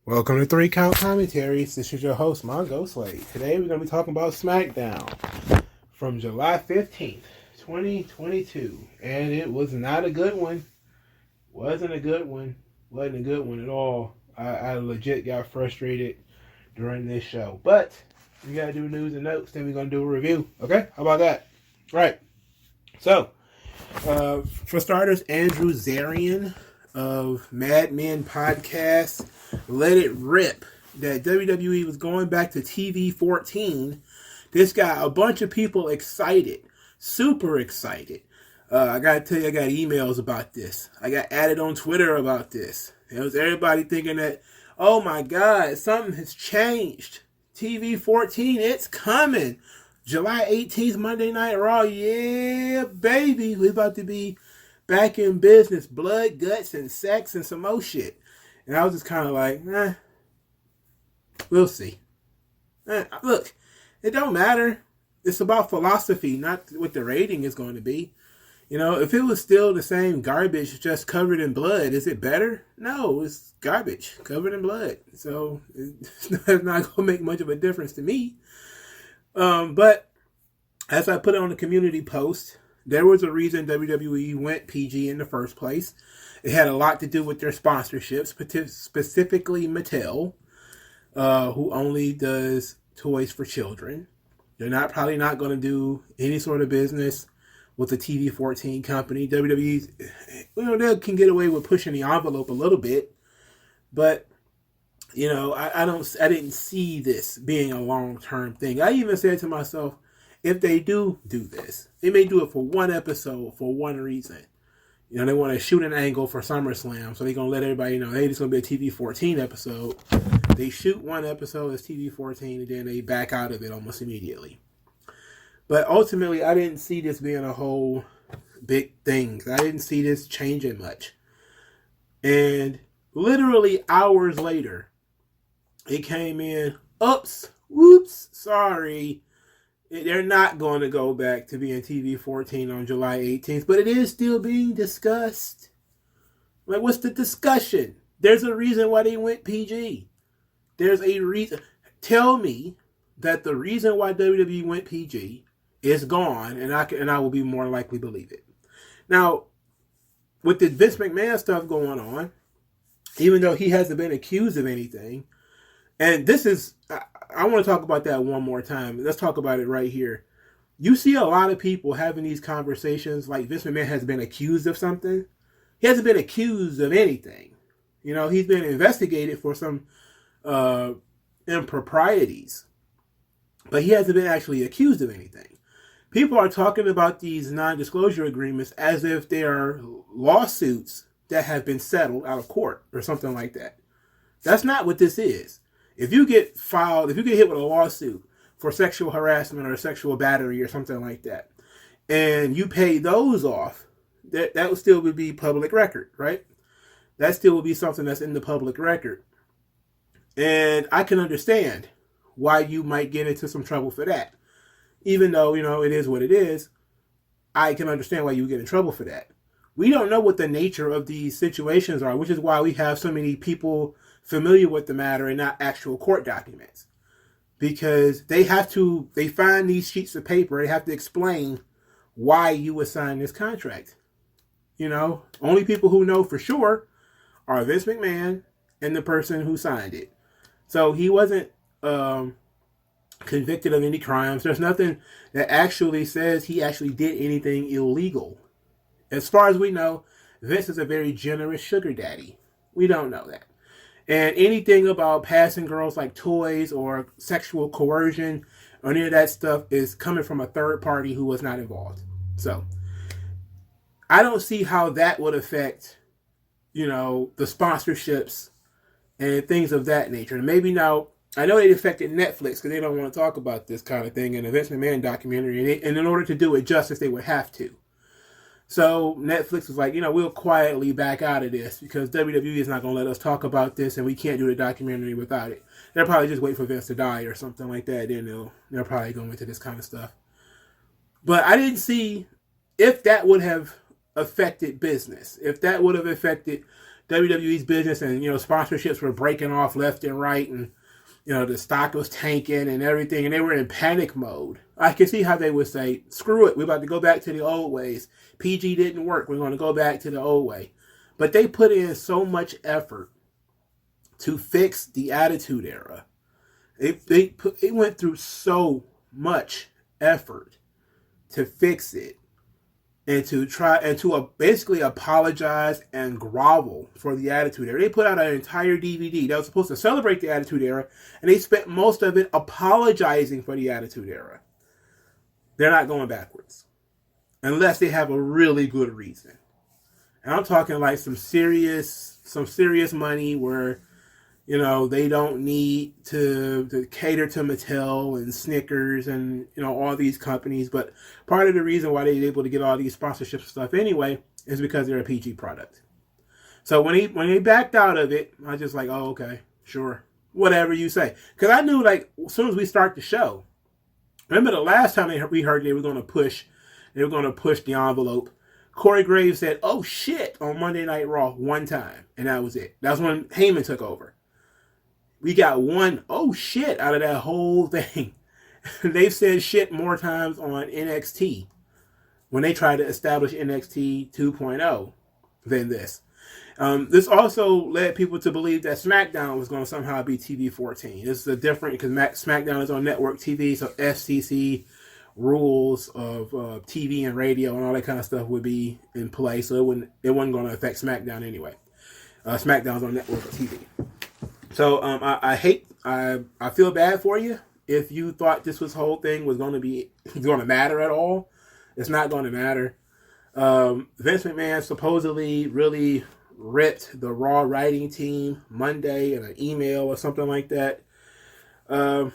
Welcome to 3 Count Commentaries. This is your host, MagMongoSlade. Today we're going to be talking about Smackdown from July 15th, 2022. And it was not a good one. Wasn't a good one at all. I legit got frustrated during this show. But we got to do news and notes, then we're going to do a review. Okay? How about that? Right. So, for starters, Andrew Zarian of Mad Men Podcast let it rip that WWE was going back to TV 14. This got a bunch of people excited, super excited. I gotta tell you, I got emails about this. I got added on Twitter about this. It was everybody thinking that, oh my God, something has changed. TV 14, it's coming. July 18th, Monday Night Raw. Yeah, baby. We're about to be back in business. Blood, guts, and sex, and some more shit. And I was just kind of like, we'll see. Look, it don't matter. It's about philosophy, not what the rating is going to be. You know, if it was still the same garbage just covered in blood, is it better? No, it's garbage covered in blood. So it's not going to make much of a difference to me. But as I put on the community post, there was a reason WWE went PG in the first place. It had a lot to do with their sponsorships, specifically Mattel, who only does toys for children. They're probably not going to do any sort of business with the TV 14 company. WWE, they can get away with pushing the envelope a little bit, but I didn't see this being a long-term thing. I even said to myself, if they do this, they may do it for one episode for one reason. They want to shoot an angle for SummerSlam, so they're going to let everybody know, hey, it's going to be a TV 14 episode. They shoot one episode as TV 14, and then they back out of it almost immediately. But ultimately, I didn't see this being a whole big thing. I didn't see this changing much. And literally hours later, it came in, oops, whoops, sorry. They're not going to go back to being TV 14 on July 18th, but it is still being discussed. Like, what's the discussion? There's a reason why they went PG. There's a reason. Tell me that the reason why WWE went PG is gone, and I will be more likely to believe it. Now, with the Vince McMahon stuff going on, even though he hasn't been accused of anything, and this is, I want to talk about that one more time. Let's talk about it right here. You see a lot of people having these conversations like Vince McMahon has been accused of something. He hasn't been accused of anything. He's been investigated for some improprieties, but he hasn't been actually accused of anything. People are talking about these non-disclosure agreements as if they are lawsuits that have been settled out of court or something like that. That's not what this is. If you get hit with a lawsuit for sexual harassment or sexual battery or something like that, and you pay those off, that would still be public record, right? That still would be something that's in the public record. And I can understand why you might get into some trouble for that. Even though, it is what it is, I can understand why you get in trouble for that. We don't know what the nature of these situations are, which is why we have so many people familiar with the matter and not actual court documents. Because they find these sheets of paper, they have to explain why you would sign this contract. Only people who know for sure are Vince McMahon and the person who signed it. So he wasn't convicted of any crimes. There's nothing that actually says he actually did anything illegal. As far as we know, Vince is a very generous sugar daddy. We don't know that. And anything about passing girls like toys or sexual coercion or any of that stuff is coming from a third party who was not involved. So I don't see how that would affect, the sponsorships and things of that nature. And maybe now, I know it affected Netflix because they don't want to talk about this kind of thing in the Vince McMahon documentary. And in order to do it justice, they would have to. So Netflix was like, we'll quietly back out of this because WWE is not going to let us talk about this and we can't do the documentary without it. They'll probably just wait for Vince to die or something like that. Then they'll probably go into this kind of stuff. But I didn't see if that would have affected business, if that would have affected WWE's business, and sponsorships were breaking off left and right, and the stock was tanking and everything, and they were in panic mode. I can see how they would say, screw it, we're about to go back to the old ways. PG didn't work, we're going to go back to the old way. But they put in so much effort to fix the Attitude Era. It went through so much effort to fix it, and to try and to basically apologize and grovel for the Attitude Era. They put out an entire DVD that was supposed to celebrate the Attitude Era, and they spent most of it apologizing for the Attitude Era. They're not going backwards, unless they have a really good reason. And I'm talking like some serious money where, they don't need to cater to Mattel and Snickers and, all these companies. But part of the reason why they're able to get all these sponsorship stuff anyway is because they're a PG product. So when they backed out of it, I was just like, oh, okay, sure, whatever you say. Because I knew, like, as soon as we start the show, remember the last time we heard they were going to push the envelope. Corey Graves said, oh shit, on Monday Night Raw one time. And that was it. That's when Heyman took over. We got one oh shit out of that whole thing. They've said shit more times on NXT when they tried to establish NXT 2.0 than this. This also led people to believe that Smackdown was going to somehow be TV 14. This is a different, because Smackdown is on network TV, so FCC rules of TV and radio and all that kind of stuff would be in play, so it wasn't going to affect SmackDown anyway. SmackDown's on network TV. So I feel bad for you if you thought this whole thing was going to matter at all. It's not going to matter. Vince McMahon supposedly really ripped the Raw writing team Monday in an email or something like that. Of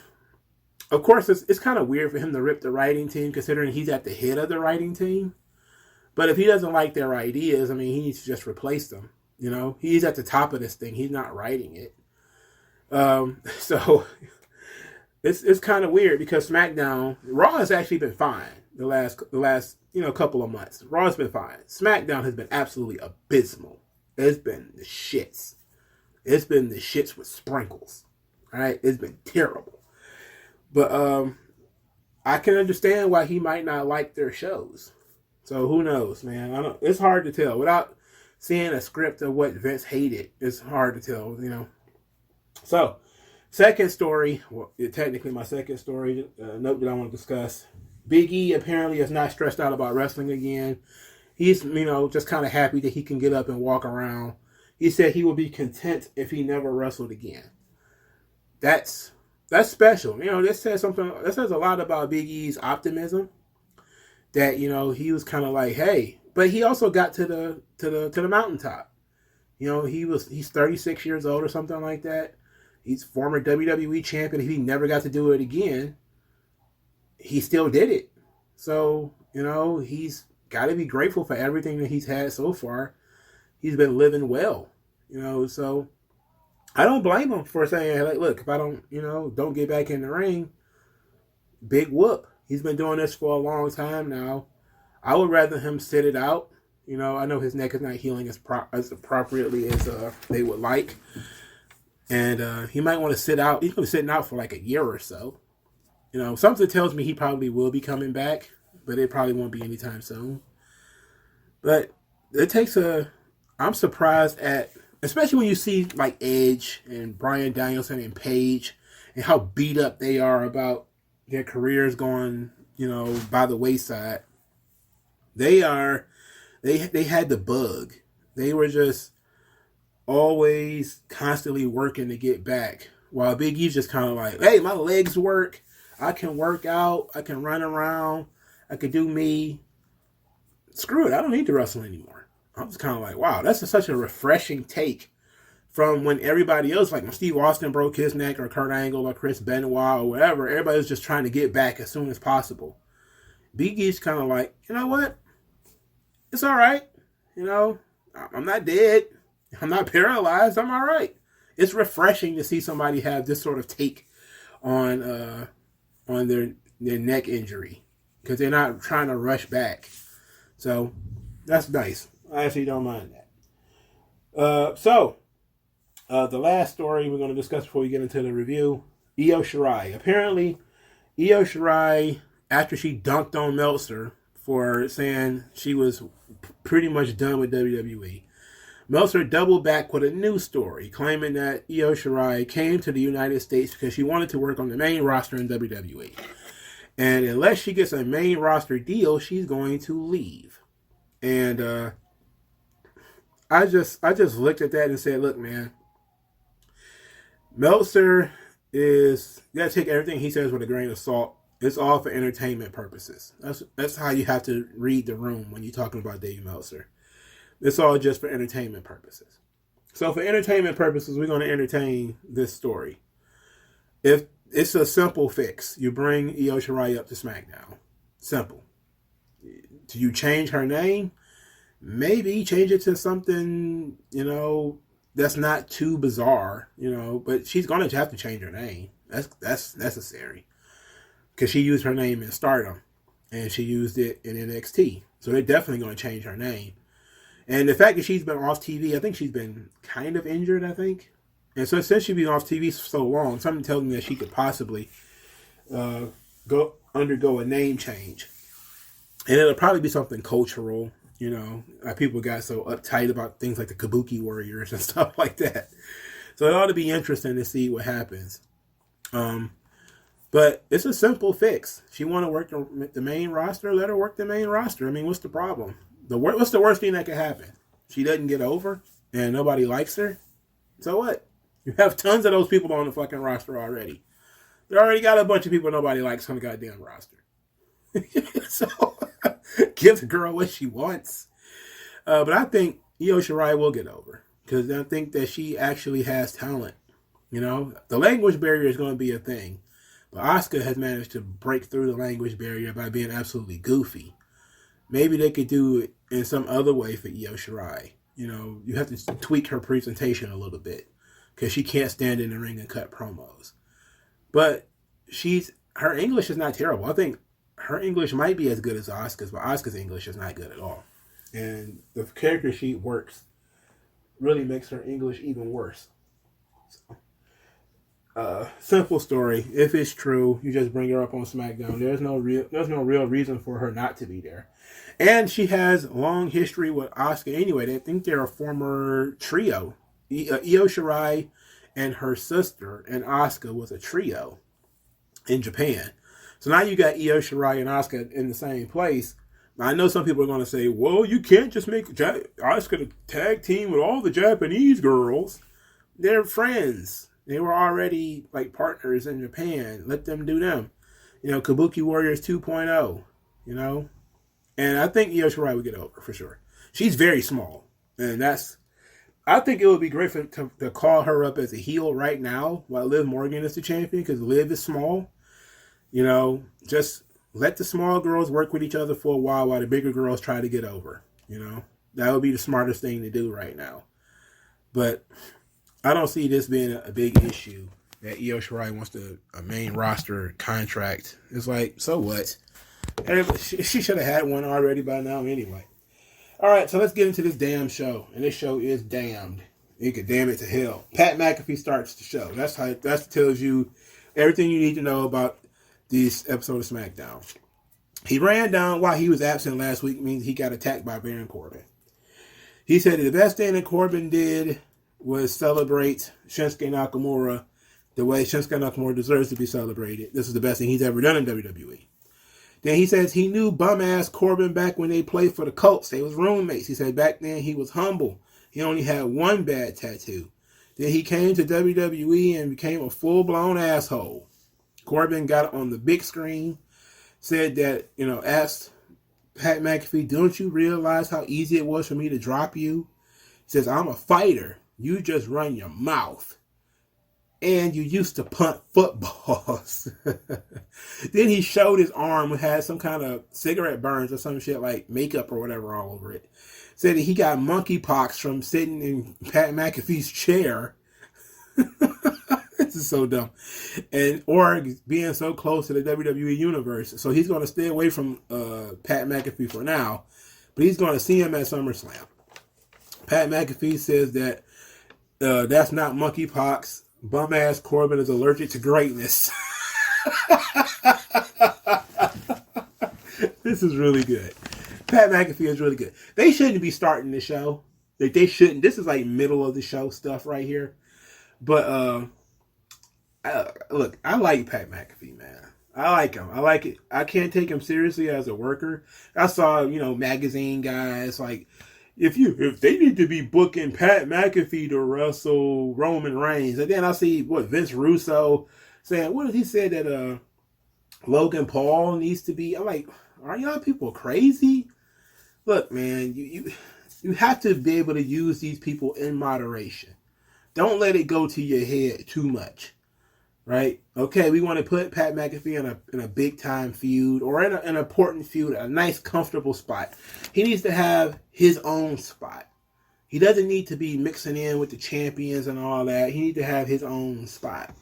course, it's kind of weird for him to rip the writing team, considering he's at the head of the writing team. But if he doesn't like their ideas, he needs to just replace them. He's at the top of this thing. He's not writing it. So it's kind of weird, because Raw has actually been fine the last couple of months. Raw has been fine. SmackDown has been absolutely abysmal. It's been the shits. It's been the shits with sprinkles. All right, it's been terrible. But I can understand why he might not like their shows. So who knows, man? It's hard to tell without seeing a script of what Vince hated. It's hard to tell, So, second story, technically my second story, note that I want to discuss. Big E apparently is not stressed out about wrestling again. He's, just kind of happy that he can get up and walk around. He said he would be content if he never wrestled again. That's special. This says something. That says a lot about Big E's optimism. That he was kind of like, hey, but he also got to the mountaintop. He's 36 years old or something like that. He's former WWE champion. If he never got to do it again, he still did it. So, he's got to be grateful for everything that he's had so far. He's been living well, so I don't blame him for saying, like, look, if I don't get back in the ring, big whoop. He's been doing this for a long time now. I would rather him sit it out. I know his neck is not healing as appropriately as they would like. And he might want to sit out. He's going to be sitting out for like a year or so. Something tells me he probably will be coming back, but it probably won't be anytime soon. But I'm surprised at, especially when you see like Edge and Bryan Danielson and Paige and how beat up they are about their careers going, by the wayside. They had the bug. They were just always constantly working to get back. While Big E's just kind of like, hey, my legs work. I can work out. I can run around. I can do me. Screw it. I don't need to wrestle anymore. I'm just kind of like, wow, that's such a refreshing take from when everybody else, like when Steve Austin broke his neck, or Kurt Angle, or Chris Benoit, or whatever, everybody was just trying to get back as soon as possible. Big E's kind of like, you know what? It's all right. I'm not dead. I'm not paralyzed. I'm all right. It's refreshing to see somebody have this sort of take on their neck injury, because they're not trying to rush back. So that's nice. I actually don't mind that. The last story we're going to discuss before we get into the review, Io Shirai. Apparently, Io Shirai, after she dunked on Meltzer for saying she was pretty much done with WWE, Meltzer doubled back with a new story, claiming that Io Shirai came to the United States because she wanted to work on the main roster in WWE. And unless she gets a main roster deal, she's going to leave. And I just looked at that and said, look, man, Meltzer is, you gotta take everything he says with a grain of salt. It's all for entertainment purposes. That's how you have to read the room when you're talking about Dave Meltzer. It's all just for entertainment purposes. So for entertainment purposes, we're going to entertain this story. If it's a simple fix, you bring Io Shirai up to SmackDown. Simple. Do you change her name? Maybe change it to something, that's not too bizarre, but she's going to have to change her name. That's necessary. Because she used her name in Stardom, and she used it in NXT. So they're definitely going to change her name. And the fact that she's been off TV, I think she's been kind of injured, I think. And so since she's been off TV for so long, something tells me that she could possibly undergo a name change. And it'll probably be something cultural, people got so uptight about things like the Kabuki Warriors and stuff like that. So it ought to be interesting to see what happens. But it's a simple fix. She want to work the main roster, let her work the main roster. I mean, what's the problem? What's the worst thing that could happen? She doesn't get over and nobody likes her? So what? You have tons of those people on the fucking roster already. They already got a bunch of people nobody likes on the goddamn roster. So give the girl what she wants. But I think Io Shirai will get over because I think that she actually has talent. The language barrier is going to be a thing. But Asuka has managed to break through the language barrier by being absolutely goofy. Maybe they could do it in some other way for Io Shirai. You have to tweak her presentation a little bit because she can't stand in the ring and cut promos. But her English is not terrible. I think her English might be as good as Asuka's, but Asuka's English is not good at all. And the character sheet works really makes her English even worse. Simple story. If it's true, you just bring her up on SmackDown. There's no real reason for her not to be there. And she has long history with Asuka anyway. They think they're a former trio. Io Shirai and her sister and Asuka was a trio in Japan. So now you got Io Shirai and Asuka in the same place. Now, I know some people are going to say, well, you can't just make Asuka a tag team with all the Japanese girls. They're friends. They were already like partners in Japan. Let them do them. Kabuki Warriors 2.0, And I think Io Shirai would get over for sure. She's very small. And I think it would be great to call her up as a heel right now while Liv Morgan is the champion because Liv is small. Just let the small girls work with each other for a while the bigger girls try to get over. That would be the smartest thing to do right now. But I don't see this being a big issue that Io Shirai wants a main roster contract. It's like, so what? She should have had one already by now anyway. All right, so let's get into this damn show. And this show is damned. You could damn it to hell. Pat McAfee starts the show. That tells you everything you need to know about this episode of SmackDown. He ran down while he was absent last week, means he got attacked by Baron Corbin. He said that the best thing that Corbin did was celebrate Shinsuke Nakamura the way Shinsuke Nakamura deserves to be celebrated. This is the best thing he's ever done in WWE. Then he says he knew bum-ass Corbin back when they played for the Colts. They was roommates. He said back then he was humble. He only had one bad tattoo. Then he came to WWE and became a full-blown asshole. Corbin got on the big screen, said that, asked Pat McAfee, don't you realize how easy it was for me to drop you? He says, I'm a fighter. You just run your mouth. And you used to punt footballs. Then he showed his arm, had some kind of cigarette burns or some shit like makeup or whatever all over it. Said that he got monkeypox from sitting in Pat McAfee's chair. This is so dumb. Or being so close to the WWE universe. So he's going to stay away from Pat McAfee for now. But he's going to see him at SummerSlam. Pat McAfee says that that's not monkeypox. Bum-ass Corbin is allergic to greatness. This is really good. Pat McAfee is really good. They shouldn't be starting the show. Like, they shouldn't. This is like middle of the show stuff right here. But look, I like Pat McAfee, man. I like him. I like it. I can't take him seriously as a worker. I saw, magazine guys like, if they need to be booking Pat McAfee to wrestle Roman Reigns, and then I see Vince Russo saying, what did he say that Logan Paul needs to be? I'm like, are y'all people crazy? Look, man, you have to be able to use these people in moderation. Don't let it go to your head too much. Right? Okay, we want to put Pat McAfee in a big time feud or in an important feud, a nice comfortable spot. He needs to have his own spot. He doesn't need to be mixing in with the champions and all that. He needs to have his own spot.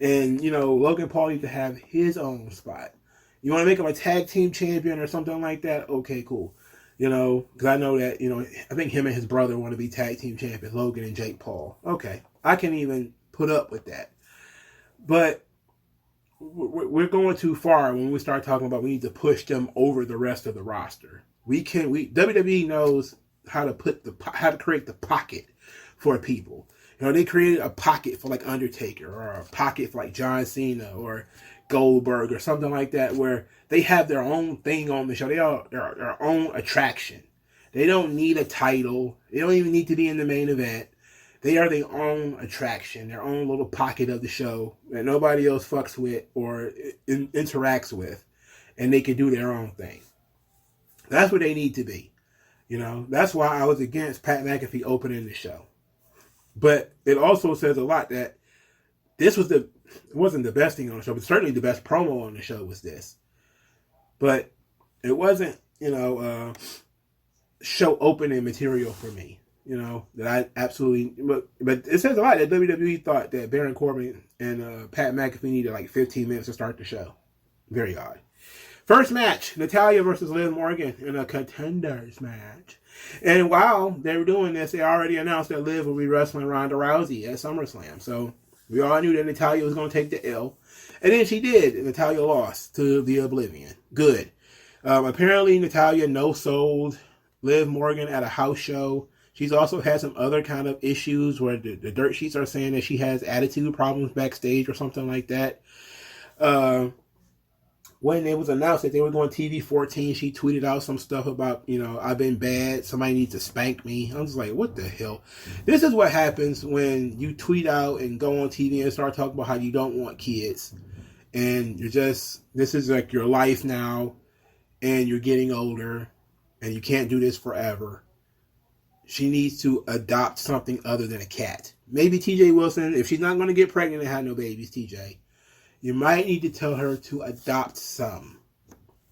And, Logan Paul needs to have his own spot. You want to make him a tag team champion or something like that? Okay, cool. Because I know that, I think him and his brother want to be tag team champions, Logan and Jake Paul. Okay, I can even put up with that. But we're going too far when we start talking about we need to push them over the rest of the roster. WWE knows how to create the pocket for people. They created a pocket for like Undertaker or a pocket for like John Cena or Goldberg or something like that, where they have their own thing on the show. They are their own attraction. They don't need a title. They don't even need to be in the main event. They are their own attraction, their own little pocket of the show that nobody else fucks with or interacts with, and they can do their own thing. That's what they need to be. That's why I was against Pat McAfee opening the show. But it also says a lot that this was it wasn't the best thing on the show, but certainly the best promo on the show was this. But it wasn't, show opening material for me. That I absolutely... But it says a lot that WWE thought that Baron Corbin and Pat McAfee needed like 15 minutes to start the show. Very odd. First match, Natalya versus Liv Morgan in a contenders match. And while they were doing this, they already announced that Liv will be wrestling Ronda Rousey at SummerSlam. So we all knew that Natalya was going to take the L. And then she did. Natalya lost to the Oblivion. Good. Apparently, Natalya no-sold Liv Morgan at a house show. She's also had some other kind of issues where the dirt sheets are saying that she has attitude problems backstage or something like that. When it was announced that they were going TV 14, she tweeted out some stuff about, I've been bad. Somebody needs to spank me. I'm just like, what the hell? This is what happens when you tweet out and go on TV and start talking about how you don't want kids. And this is like your life now. And you're getting older. And you can't do this forever. She needs to adopt something other than a cat. Maybe TJ Wilson, if she's not going to get pregnant and have no babies, TJ, you might need to tell her to adopt some.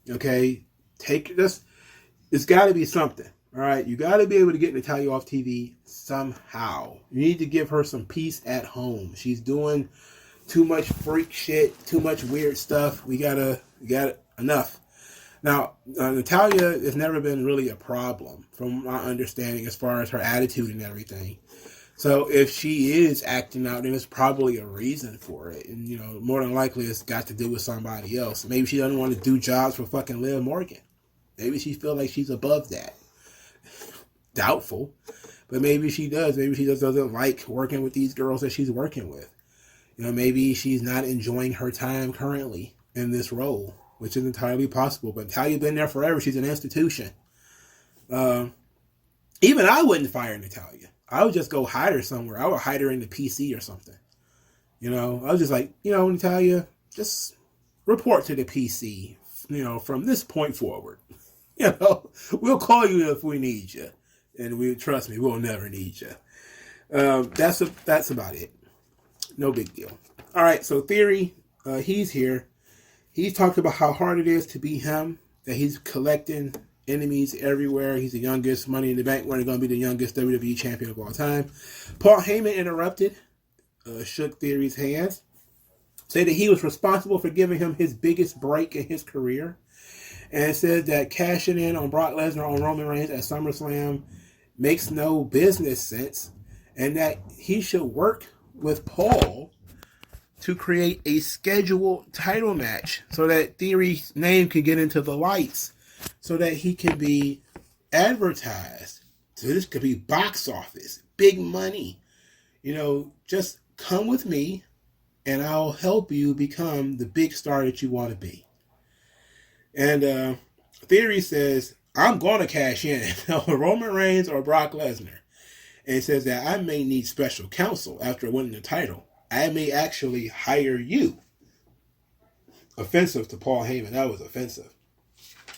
Okay? It's got to be something. All right? You got to be able to get Natalya off TV somehow. You need to give her some peace at home. She's doing too much freak shit, too much weird stuff. We got enough. Now, Natalya has never been really a problem, from my understanding, as far as her attitude and everything. So if she is acting out, then there's probably a reason for it. And, more than likely it's got to do with somebody else. Maybe she doesn't want to do jobs for fucking Liv Morgan. Maybe she feels like she's above that. Doubtful. But maybe she does. Maybe she just doesn't like working with these girls that she's working with. Maybe she's not enjoying her time currently in this role, which is entirely possible. But Natalya's been there forever. She's an institution. Even I wouldn't fire Natalya. I would just go hide her somewhere. I would hide her in the PC or something. I was just like, Natalya, just report to the PC, from this point forward. We'll call you if we need you. And trust me, we'll never need you. That's about it. No big deal. All right, so Theory, he's here. He's talked about how hard it is to be him, that he's collecting enemies everywhere. He's the youngest Money in the Bank winner, going to be the youngest WWE champion of all time. Paul Heyman interrupted, shook Theory's hands, said that he was responsible for giving him his biggest break in his career, and said that cashing in on Brock Lesnar on Roman Reigns at SummerSlam makes no business sense, and that he should work with Paul to create a scheduled title match so that Theory's name can get into the lights, so that he can be advertised. So this could be box office, big money. Just come with me and I'll help you become the big star that you want to be. And Theory says, I'm going to cash in Roman Reigns or Brock Lesnar. And says that I may need special counsel after winning the title. I may actually hire you. Offensive to Paul Heyman. That was offensive.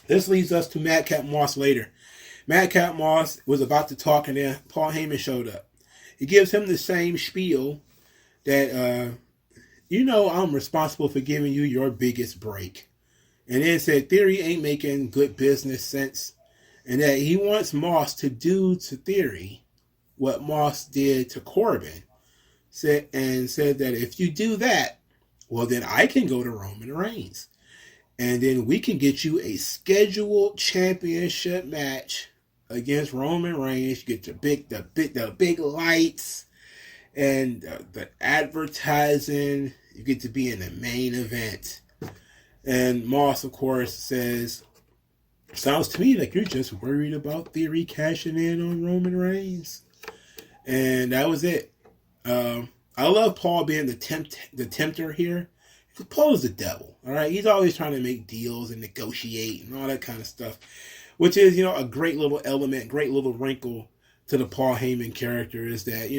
This leads us to Madcap Moss later. Madcap Moss was about to talk and then Paul Heyman showed up. He gives him the same spiel that, I'm responsible for giving you your biggest break. And then said Theory ain't making good business sense. And that he wants Moss to do to Theory what Moss did to Corbin. Said that if you do that, well, then I can go to Roman Reigns. And then we can get you a scheduled championship match against Roman Reigns. You get the big lights and the advertising. You get to be in the main event. And Moss, of course, says, sounds to me like you're just worried about Theory cashing in on Roman Reigns. And that was it. I love Paul being the tempter here. Paul is the devil, all right? He's always trying to make deals and negotiate and all that kind of stuff, which is, a great little element, great little wrinkle to the Paul Heyman character is that,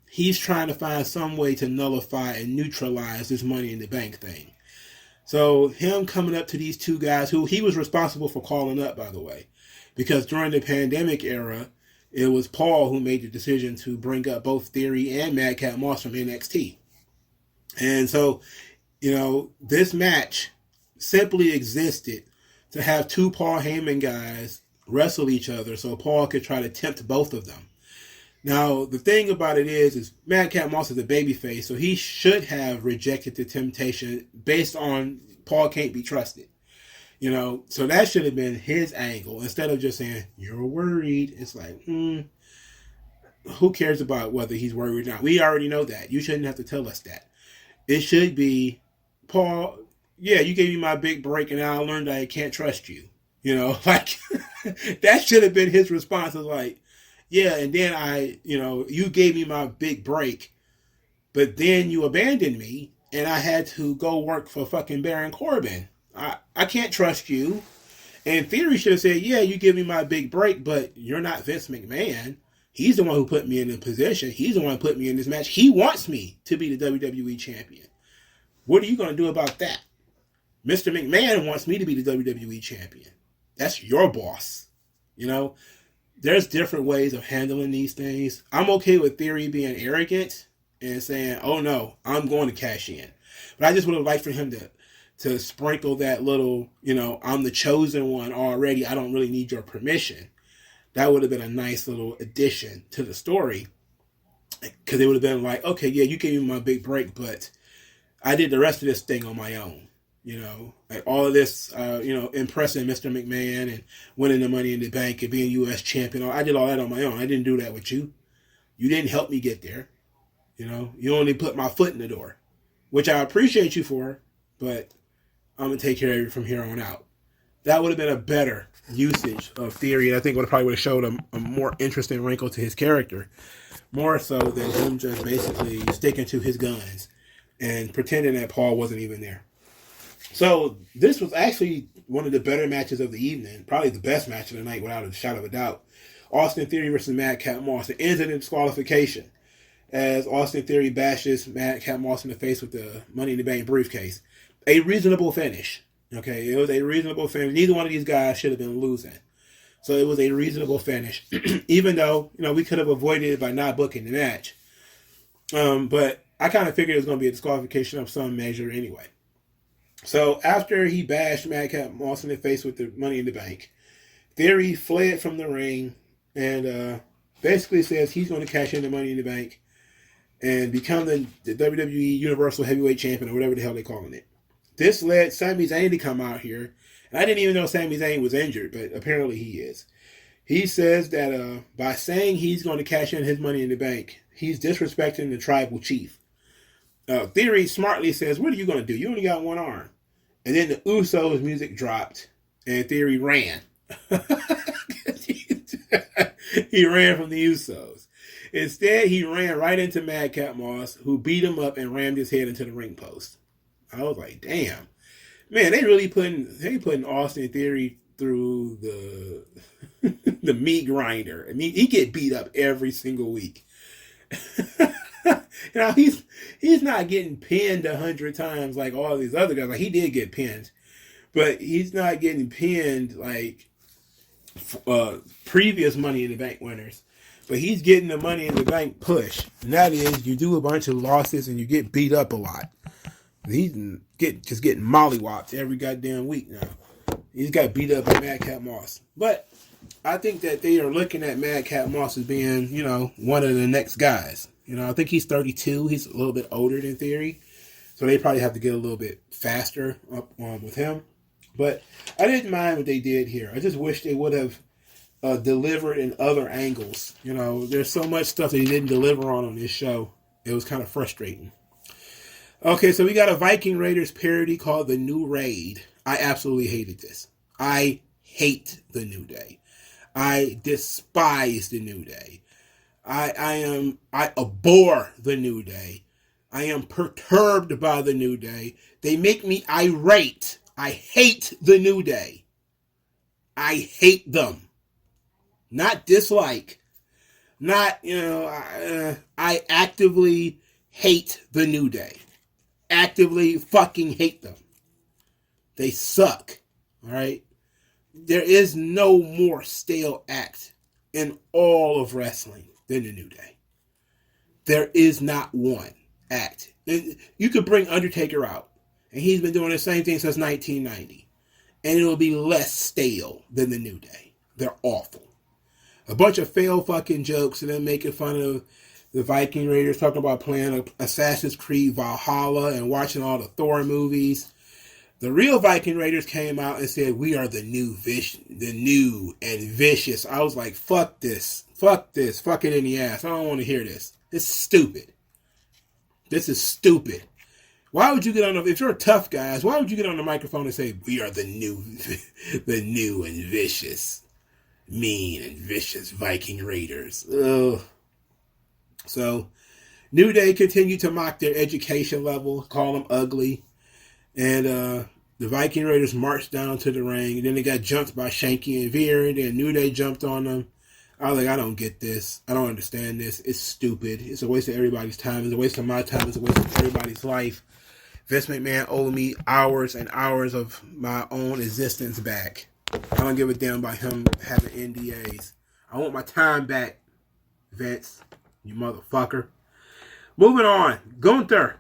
he's trying to find some way to nullify and neutralize this Money in the Bank thing. So him coming up to these two guys who he was responsible for calling up, by the way, because during the pandemic era, it was Paul who made the decision to bring up both Theory and Madcap Moss from NXT. And so, this match simply existed to have two Paul Heyman guys wrestle each other so Paul could try to tempt both of them. Now, the thing about it is Madcap Moss is a babyface, so he should have rejected the temptation based on Paul can't be trusted. So that should have been his angle. Instead of just saying, you're worried. It's like, who cares about whether he's worried or not? We already know that. You shouldn't have to tell us that. It should be, Paul, yeah, you gave me my big break and now I learned I can't trust you. That should have been his response. Is like, yeah, and then you gave me my big break, but then you abandoned me and I had to go work for fucking Baron Corbin. I can't trust you. And Theory should have said, yeah, you give me my big break, but you're not Vince McMahon. He's the one who put me in the position. He's the one who put me in this match. He wants me to be the WWE champion. What are you going to do about that? Mr. McMahon wants me to be the WWE champion. That's your boss. There's different ways of handling these things. I'm okay with Theory being arrogant and saying, oh no, I'm going to cash in. But I just would have liked for him to sprinkle that little, I'm the chosen one already. I don't really need your permission. That would have been a nice little addition to the story. Because it would have been like, okay, yeah, you gave me my big break, but I did the rest of this thing on my own. Like all of this, impressing Mr. McMahon and winning the Money in the Bank and being U.S. champion. I did all that on my own. I didn't do that with you. You didn't help me get there. You only put my foot in the door, which I appreciate you for, but I'm going to take care of you from here on out. That would have been a better usage of Theory, and I think would have showed a more interesting wrinkle to his character, more so than him just basically sticking to his guns and pretending that Paul wasn't even there. So this was actually one of the better matches of the evening, probably the best match of the night without a shadow of a doubt. Austin Theory versus Madcap Moss. It ends in a disqualification as Austin Theory bashes Madcap Moss in the face with the Money in the Bank briefcase. A reasonable finish. Okay, it was a reasonable finish. Neither one of these guys should have been losing. So it was a reasonable finish, even though, we could have avoided it by not booking the match. But I kind of figured it was going to be a disqualification of some measure anyway. So after he bashed Madcap Moss in the face with the Money in the Bank, Theory fled from the ring and basically says he's going to cash in the Money in the Bank and become the WWE Universal Heavyweight Champion or whatever the hell they're calling it. This led Sami Zayn to come out here. And I didn't even know Sami Zayn was injured, but apparently he is. He says that by saying he's going to cash in his money in the bank, he's disrespecting the tribal chief. Theory smartly says, what are you going to do? You only got one arm. And then the Usos music dropped, and Theory ran. He ran from the Usos. Instead, he ran right into Madcap Moss, who beat him up and rammed his head into the ring post. I was like, damn. Man, they really putting Austin Theory through the the meat grinder. I mean, he get beat up every single week. He's not getting pinned 100 times like all these other guys. Like, he did get pinned, but he's not getting pinned like previous Money in the Bank winners. But he's getting the Money in the Bank push, and that is you do a bunch of losses and you get beat up a lot. He's just getting mollywopped every goddamn week now. He's got beat up by Madcap Moss. But I think that they are looking at Madcap Moss as being, one of the next guys. I think he's 32. He's a little bit older than Theory. So they probably have to get a little bit faster up with him. But I didn't mind what they did here. I just wish they would have delivered in other angles. There's so much stuff that he didn't deliver on this show. It was kind of frustrating. Okay, so we got a Viking Raiders parody called The New Raid. I absolutely hated this. I hate The New Day. I despise The New Day. I abhor The New Day. I am perturbed by The New Day. They make me irate. I hate The New Day. I hate them. Not dislike. Not, I actively hate The New Day. Actively fucking hate them. They suck. All right? There is no more stale act in all of wrestling than the New Day. There is not one act. You could bring Undertaker out, and he's been doing the same thing since 1990, and it'll be less stale than the New Day. They're awful. A bunch of failed fucking jokes, and then making fun of the Viking Raiders, talking about playing Assassin's Creed Valhalla and watching all the Thor movies. The real Viking Raiders came out and said, we are the new and vicious. I was like, fuck this. Fuck this. Fuck it in the ass. I don't want to hear this. This is stupid. This is stupid. Why would you get if you're tough guys, why would you get on the microphone and say, we are the new and vicious, mean and vicious Viking Raiders? Ugh. So, New Day continued to mock their education level, call them ugly. And the Viking Raiders marched down to the ring. And then they got jumped by Shanky and Veer. And then New Day jumped on them. I was like, I don't get this. I don't understand this. It's stupid. It's a waste of everybody's time. It's a waste of my time. It's a waste of everybody's life. Vince McMahon owed me hours and hours of my own existence back. I don't give a damn about him having NDAs. I want my time back, Vince. You motherfucker. Moving on. Gunther.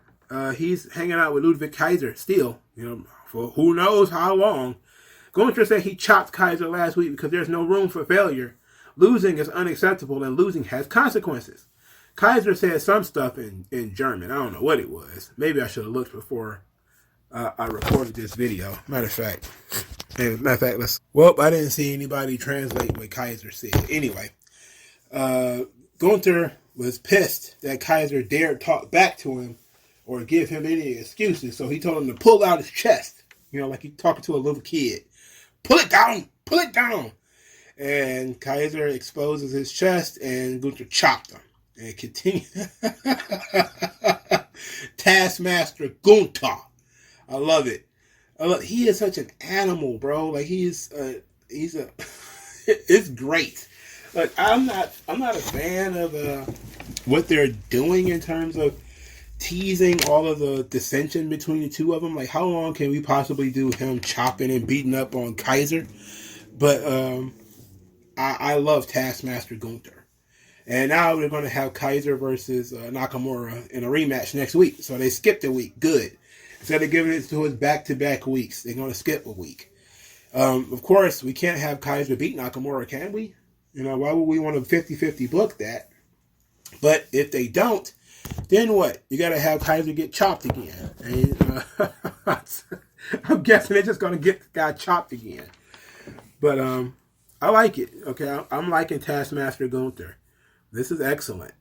He's hanging out with Ludwig Kaiser still, for who knows how long. Gunther said he chopped Kaiser last week because there's no room for failure. Losing is unacceptable and losing has consequences. Kaiser said some stuff in German. I don't know what it was. Maybe I should have looked before I recorded this video. Matter of fact, I didn't see anybody translate what Kaiser said. Anyway, Gunther was pissed that Kaiser dared talk back to him or give him any excuses. So he told him to pull out his chest. Like he's talking to a little kid. Pull it down! Pull it down! And Kaiser exposes his chest and Gunther chopped him. And continue. Taskmaster Gunther. I love it. He is such an animal, bro. Like he's it's great. Like I'm not a fan of what they're doing in terms of teasing all of the dissension between the two of them. Like, how long can we possibly do him chopping and beating up on Kaiser? But I love Taskmaster Gunther. And now we're going to have Kaiser versus Nakamura in a rematch next week. So they skipped a week. Good. Instead of giving it to us back-to-back weeks, they're going to skip a week. Of course, we can't have Kaiser beat Nakamura, can we? Why would we want to 50-50 book that? But if they don't, then what? You got to have Kaiser get chopped again. And, I'm guessing they're just going to get the guy chopped again. But I like it. Okay, I'm liking Taskmaster Gunther. This is excellent.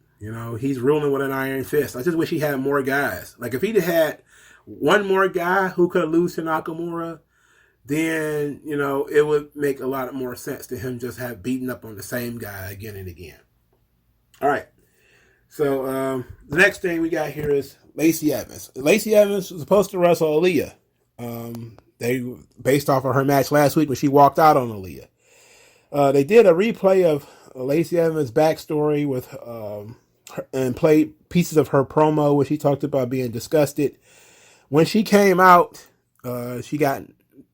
He's ruling with an iron fist. I just wish he had more guys. Like, if he'd had one more guy who could lose to Nakamura, then, it would make a lot more sense to him just have beaten up on the same guy again and again. All right. So, the next thing we got here is Lacey Evans. Lacey Evans was supposed to wrestle Aaliyah. They based off of her match last week when she walked out on Aaliyah. They did a replay of Lacey Evans' backstory with and played pieces of her promo where she talked about being disgusted. When she came out, she got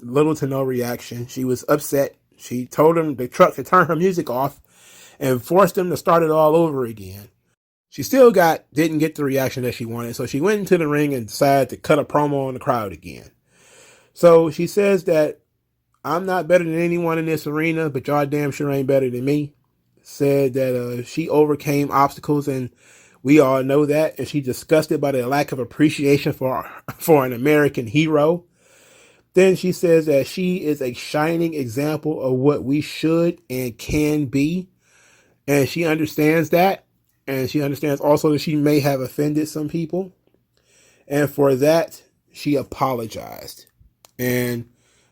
little to no reaction. She was upset. She told him the truck to turn her music off and forced him to start it all over again. She still didn't get the reaction that she wanted, so she went into the ring and decided to cut a promo on the crowd again. So she says that I'm not better than anyone in this arena, but y'all damn sure ain't better than me. Said that she overcame obstacles, and we all know that. And she's disgusted by the lack of appreciation for an American hero. Then she says that she is a shining example of what we should and can be. And she understands that. And she understands also that she may have offended some people. And for that, she apologized. And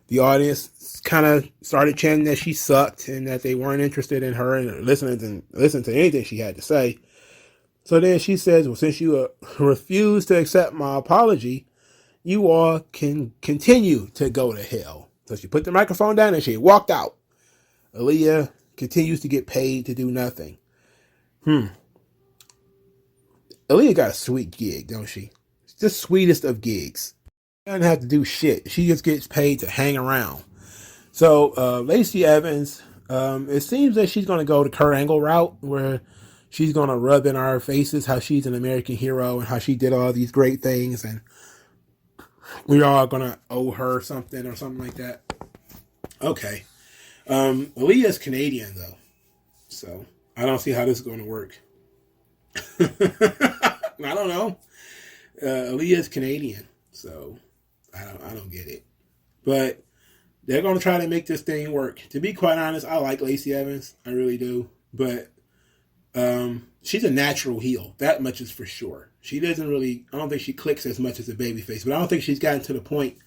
the audience kind of started chanting that she sucked and that they weren't interested in her and listening to anything she had to say. So then she says, well, since you refuse to accept my apology, you all can continue to go to hell. So she put the microphone down and she walked out. Aaliyah continues to get paid to do nothing. Aaliyah got a sweet gig, don't she? It's the sweetest of gigs. She doesn't have to do shit. She just gets paid to hang around. So Lacey Evans, it seems that she's going to go the Kurt Angle route where she's going to rub in our faces how she's an American hero and how she did all these great things and we're all going to owe her something or something like that. Okay. Aaliyah's Canadian, though. So I don't see how this is going to work. I don't know. Aaliyah's Canadian, so I don't get it. But they're going to try to make this thing work. To be quite honest, I like Lacey Evans. I really do. But she's a natural heel. That much is for sure. I don't think she clicks as much as a babyface. But I don't think she's gotten to the point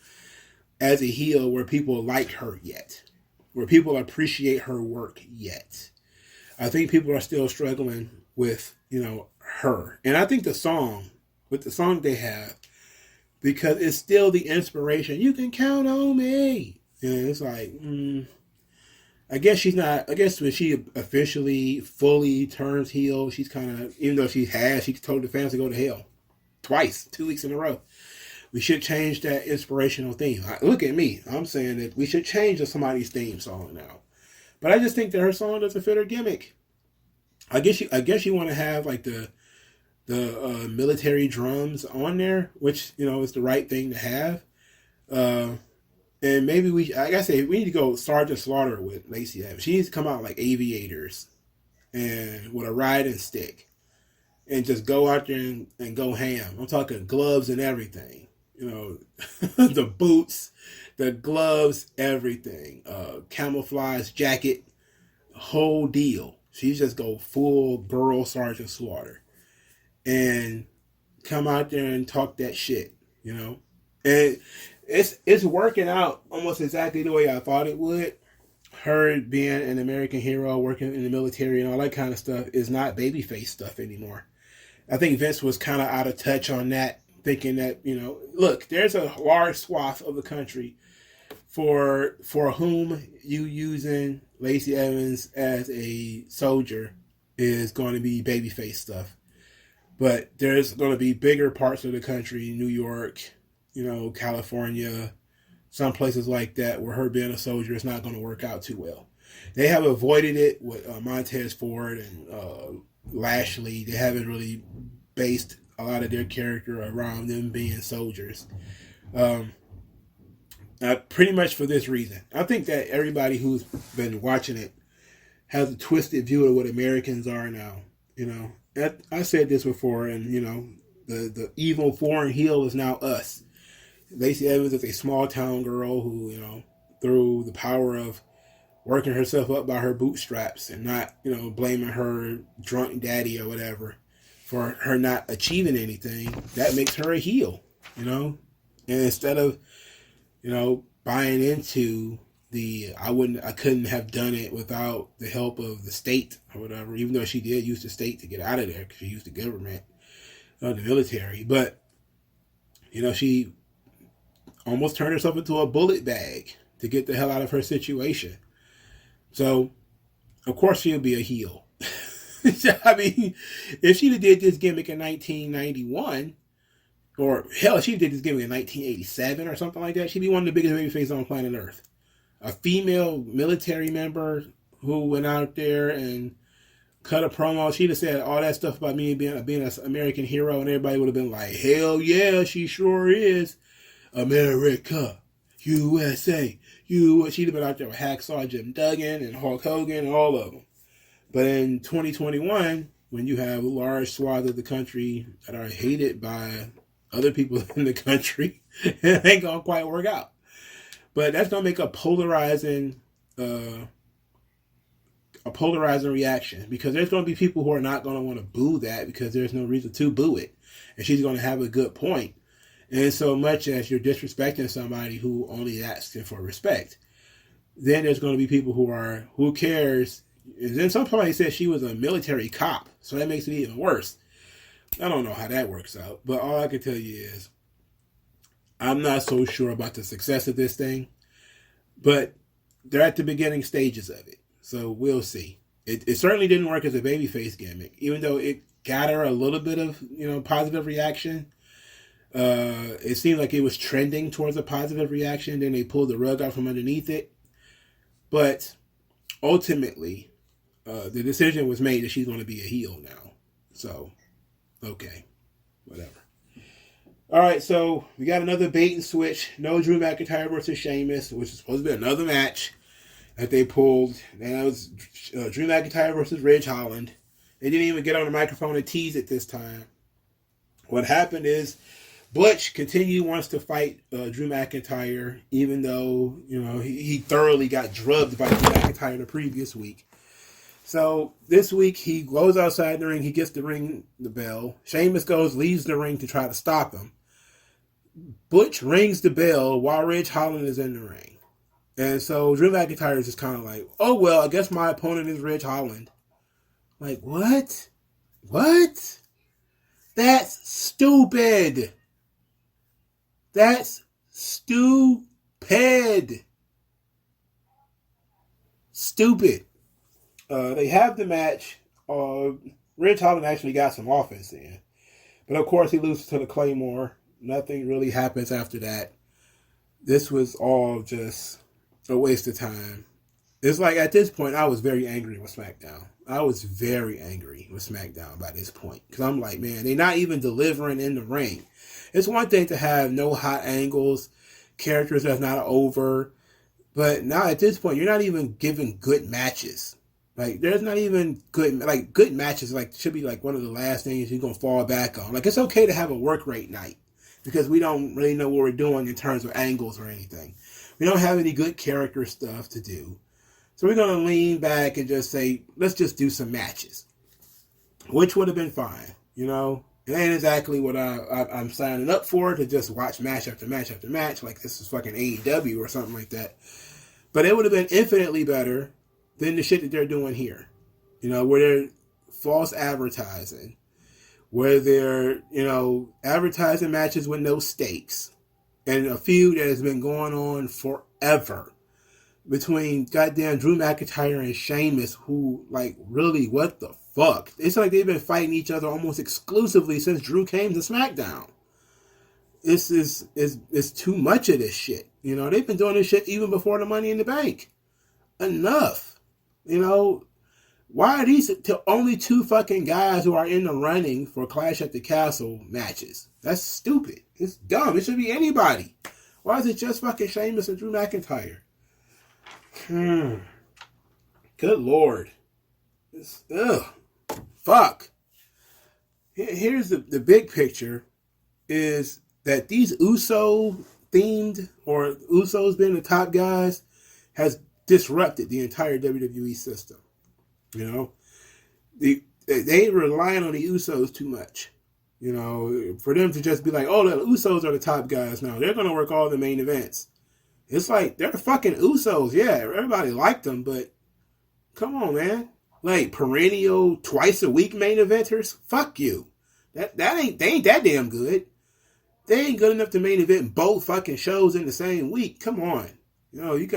as a heel where people like her yet. Where people appreciate her work yet. I think people are still struggling with, her. And I think the song they have, because it's still the inspiration. You can count on me. And it's like, I guess when she officially, fully turns heel, she's kind of, even though she told the fans to go to hell. Twice, 2 weeks in a row. We should change that inspirational theme. Look at me. I'm saying that we should change somebody's theme song now. But I just think that her song doesn't fit her gimmick. I guess you want to have like the military drums on there, which is the right thing to have. And maybe we need to go Sergeant Slaughter with Lacey Evans. She needs to come out like aviators and with a riding stick and just go out there and go ham. I'm talking gloves and everything. The boots, the gloves, everything. Camouflage jacket, whole deal. She just go full girl Sergeant Slaughter and come out there and talk that shit, And it's working out almost exactly the way I thought it would. Her being an American hero, working in the military and all that kind of stuff is not babyface stuff anymore. I think Vince was kind of out of touch on that, thinking that, look, there's a large swath of the country for whom you using Lacey Evans as a soldier is going to be babyface stuff. But there's going to be bigger parts of the country, New York, California, some places like that, where her being a soldier is not going to work out too well. They have avoided it with Montez Ford and Lashley. They haven't really based a lot of their character around them being soldiers. Pretty much for this reason. I think that everybody who's been watching it has a twisted view of what Americans are now. I said this before, and the evil foreign heel is now us. Lacey Evans is a small town girl who, through the power of working herself up by her bootstraps and not, blaming her drunk daddy or whatever for her not achieving anything. That makes her a heel, And instead of, buying into I couldn't have done it without the help of the state or whatever, even though she did use the state to get out of there because she used the government, the military. But, she almost turned herself into a bullet bag to get the hell out of her situation. So, of course, she'll be a heel. I mean, if she did this gimmick in 1991, or hell, if she did this gimmick in 1987 or something like that, she'd be one of the biggest babyfaces on planet Earth. A female military member who went out there and cut a promo. She'd have said all that stuff about me being an American hero, and everybody would have been like, hell yeah, she sure is. America, USA, She'd have been out there with Hacksaw Jim Duggan and Hulk Hogan and all of them. But in 2021, when you have a large swath of the country that are hated by other people in the country, it ain't going to quite work out. But that's going to make a polarizing reaction, because there's going to be people who are not going to want to boo that because there's no reason to boo it. And she's going to have a good point. And so much as you're disrespecting somebody who only asks for respect, then there's going to be people who cares? And then somebody said she was a military cop, so that makes it even worse. I don't know how that works out, but all I can tell you is I'm not so sure about the success of this thing, but they're at the beginning stages of it, so we'll see. It certainly didn't work as a babyface gimmick, even though it got her a little bit of positive reaction. It seemed like it was trending towards a positive reaction, then they pulled the rug out from underneath it. But ultimately, the decision was made that she's going to be a heel now. So, okay, whatever. All right, so we got another bait and switch. No Drew McIntyre versus Sheamus, which is supposed to be another match that they pulled. And that was Drew McIntyre versus Ridge Holland. They didn't even get on the microphone and tease it this time. What happened is Butch wants to fight Drew McIntyre, even though he thoroughly got drugged by Drew McIntyre the previous week. So this week he goes outside the ring. He gets the bell. Sheamus leaves the ring to try to stop him. Butch rings the bell while Ridge Holland is in the ring. And so Drew McIntyre is just kind of like, oh, well, I guess my opponent is Ridge Holland. Like, what? What? That's stupid. That's stupid. Stupid. They have the match. Ridge Holland actually got some offense in. But of course he loses to the Claymore. Nothing really happens after that. This was all just a waste of time. It's like at this point I was very angry with Smackdown. I was very angry with Smackdown by this point. Because I'm like, man, they're not even delivering in the ring. It's one thing to have no hot angles, characters that's not over. But now at this point, you're not even giving good matches. Like, there's not even good matches. Like, should be like one of the last things you're going to fall back on. Like, it's okay to have a work rate night because we don't really know what we're doing in terms of angles or anything. We don't have any good character stuff to do. So we're going to lean back and just say, let's just do some matches, which would have been fine. It ain't exactly what I'm signing up for, to just watch match after match after match like this is fucking AEW or something like that. But it would have been infinitely better than the shit that they're doing here. Where they're false advertising, where they're, advertising matches with no stakes, and a feud that has been going on forever between goddamn Drew McIntyre and Sheamus, who, like, really, what the fuck? It's like they've been fighting each other almost exclusively since Drew came to SmackDown. This is too much of this shit. They've been doing this shit even before the Money in the Bank. Enough. Why are these only two fucking guys who are in the running for Clash at the Castle matches? That's stupid. It's dumb. It should be anybody. Why is it just fucking Sheamus and Drew McIntyre? Good Lord. Fuck. Here's the big picture is that these Uso themed, or Usos being the top guys, has disrupted the entire WWE system. You know, they relying on the Usos too much. You know, for them to just be like, oh, the Usos are the top guys now. They're going to work all the main events. It's like, they're the fucking Usos. Yeah, everybody liked them, but come on, man. Like, perennial, twice-a-week main eventers? Fuck you. They ain't that damn good. They ain't good enough to main event both fucking shows in the same week. Come on. You know, you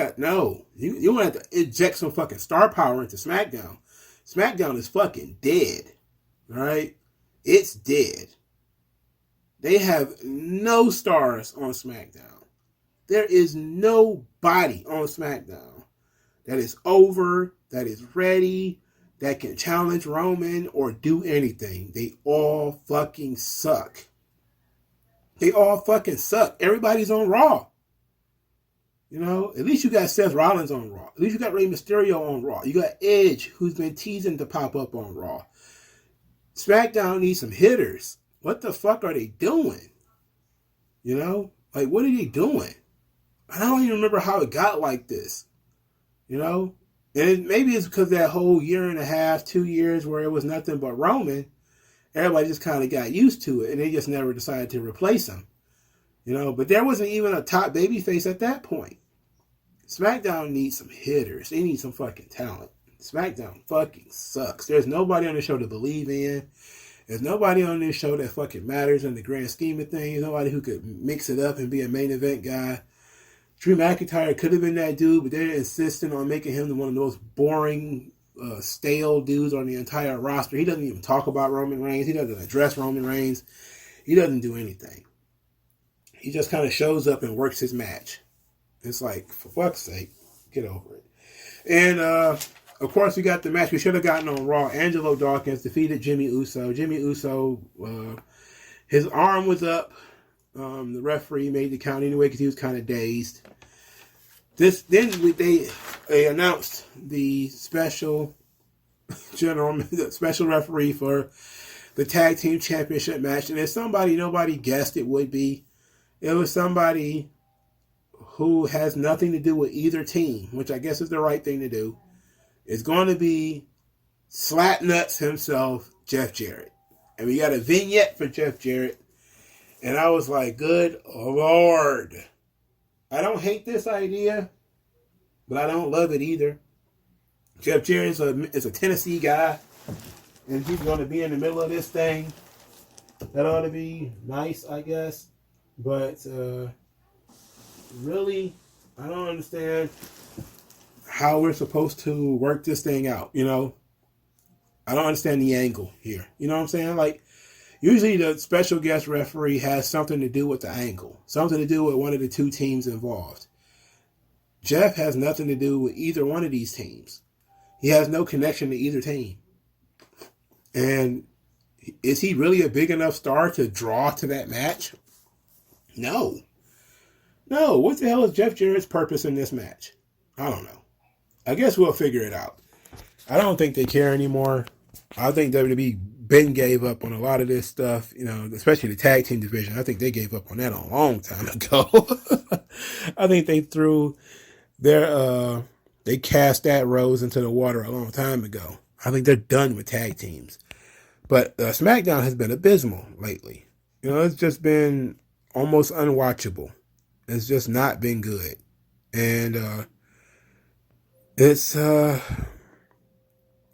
want to have to inject some fucking star power into SmackDown. SmackDown is fucking dead. All right? It's dead. They have no stars on SmackDown. There is nobody on SmackDown that is over, that is ready, that can challenge Roman or do anything. They all fucking suck. They all fucking suck. Everybody's on Raw. You know, at least you got Seth Rollins on Raw. At least you got Rey Mysterio on Raw. You got Edge, who's been teasing to pop up on Raw. SmackDown needs some hitters. What the fuck are they doing? You know? Like, what are they doing? I don't even remember how it got like this. You know? And maybe it's because that whole year and a half, 2 years where it was nothing but Roman, everybody just kind of got used to it and they just never decided to replace him. You know, but there wasn't even a top babyface at that point. SmackDown needs some hitters. They need some fucking talent. SmackDown fucking sucks. There's nobody on the show to believe in. There's nobody on this show that fucking matters in the grand scheme of things. Nobody who could mix it up and be a main event guy. Drew McIntyre could have been that dude, but they're insisting on making him one of the most boring, stale dudes on the entire roster. He doesn't even talk about Roman Reigns. He doesn't address Roman Reigns. He doesn't do anything. He just kind of shows up and works his match. It's like, for fuck's sake, get over it. And, of course, we got the match we should have gotten on Raw. Angelo Dawkins defeated Jimmy Uso. Jimmy Uso, his arm was up. The referee made the count anyway because he was kind of dazed. They announced the special referee for the tag team championship match, and it's somebody nobody guessed it would be. It was somebody who has nothing to do with either team, which I guess is the right thing to do. It's going to be Slapnuts himself, Jeff Jarrett. And we got a vignette for Jeff Jarrett. And I was like, good Lord. I don't hate this idea, but I don't love it either. Jeff Jarrett is a Tennessee guy, and he's going to be in the middle of this thing. That ought to be nice, I guess. But really, I don't understand how we're supposed to work this thing out, you know? I don't understand the angle here. You know what I'm saying? Like, usually the special guest referee has something to do with the angle. Something to do with one of the two teams involved. Jeff has nothing to do with either one of these teams. He has no connection to either team. And is he really a big enough star to draw to that match? No. What the hell is Jeff Jarrett's purpose in this match? I don't know. I guess we'll figure it out. I don't think they care anymore. I think WWE Ben gave up on a lot of this stuff, you know, especially the tag team division. I think they gave up on that a long time ago. I think they threw they cast that rose into the water a long time ago. I think they're done with tag teams. But SmackDown has been abysmal lately. You know, it's just been almost unwatchable. It's just not been good. And it's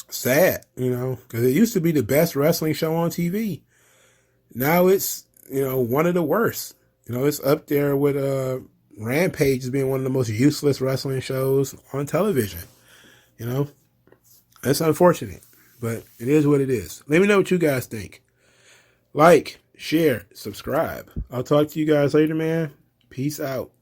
sad, you know, because it used to be the best wrestling show on TV. Now it's, you know, one of the worst. You know, it's up there with Rampage as being one of the most useless wrestling shows on television. You know, that's unfortunate, but it is what it is. Let me know what you guys think. Like, share, subscribe. I'll talk to you guys later, man. Peace out.